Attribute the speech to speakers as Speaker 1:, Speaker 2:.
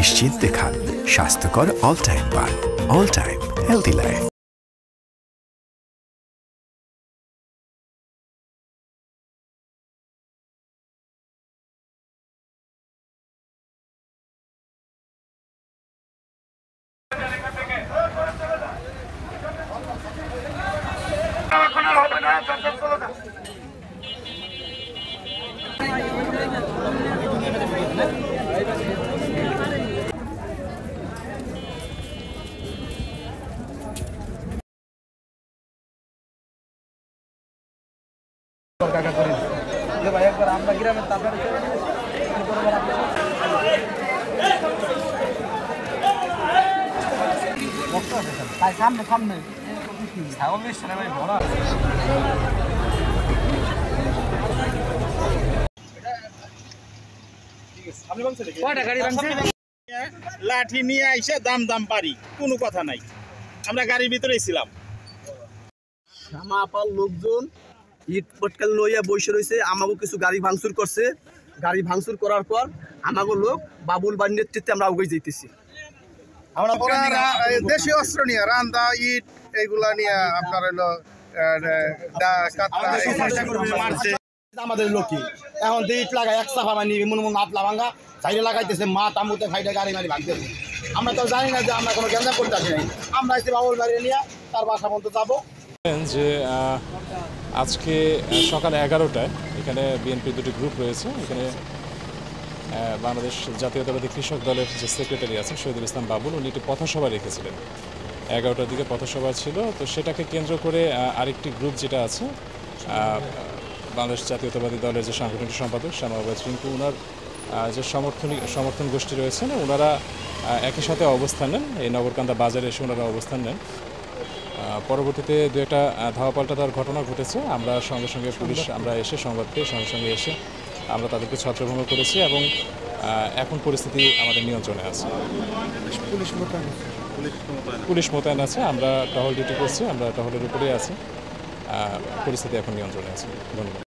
Speaker 1: নিশ্চিন্তে খান স্বাস্থ্যকর all time পান। All time healthy life.
Speaker 2: সামনে সামনে ছাগল ভাই ভরা
Speaker 3: লাঠি নিয়ে আইসে দাম দাম পারি কোনো কথা নাই। আমরা গাড়ির ভিতরেই ছিলাম।
Speaker 4: সামাপাল লোকজন ইট পটকাল লইয়া বসে রয়েছে। আমাকে কিছু গাড়ি ভাঙচুর করছে। গাড়ি ভাঙচুর করার পর আমাকে লোক বাবুল বাড়ির নেতৃত্বে আমরা উগে যেতেছি।
Speaker 5: আমরা দেশীয় অস্ত্র নিয়ে রান্দা ইট এইগুলা নিয়ে আপনার হলো
Speaker 4: আমাদের লোকই এখন ইট লাগায় এক সাফা মানি মন হাত লাভাঙ্গা সাইডে লাগাইতেছে মা তামুতে সাইডে গাড়ি মারি ভাঙতেছে। আমরা তো জানি না যে আমরা কোনো গ্যাঞ্জাম করতে আসি নাই। আমরা এসে বাবুল বাড়ি নিয়ে তার বাসা পর্যন্ত যাবো।
Speaker 6: যে আজকে সকাল 11টায় এখানে বিএনপির দুটি গ্রুপ রয়েছে। এখানে বাংলাদেশ জাতীয়তাবাদী কৃষক দলের যে সেক্রেটারি আছেন শহীদুল ইসলাম বাবুল, উনি একটি পথসভা রেখেছিলেন। 11টার দিকে পথসভা ছিল, তো সেটাকে কেন্দ্র করে আরেকটি গ্রুপ যেটা আছে বাংলাদেশ জাতীয়তাবাদী দলের যে সাংগঠনিক সম্পাদক শ্যামাবাদ রিঙ্কু, ওনার যে সমর্থন গোষ্ঠী রয়েছেন ওনারা একই সাথে অবস্থান নেন। এই নগরকান্দা বাজারে এসে ওনারা অবস্থান নেন। পরবর্তীতে দু একটা ধাওয়া পাল্টা দেওয়ার ঘটনা ঘটেছে। আমরা সঙ্গে সঙ্গে পুলিশ আমরা এসে সংবাদ পেয়ে সঙ্গে সঙ্গে এসে আমরা তাদেরকে ছত্রভঙ্গ করেছি এবং এখন পরিস্থিতি আমাদের নিয়ন্ত্রণে আছে। পুলিশ মোতায়েন আছে। আমরা টহল ডিউটি করছি, আমরা টহলের উপরেই আছি। পরিস্থিতি এখন নিয়ন্ত্রণে আছে। ধন্যবাদ।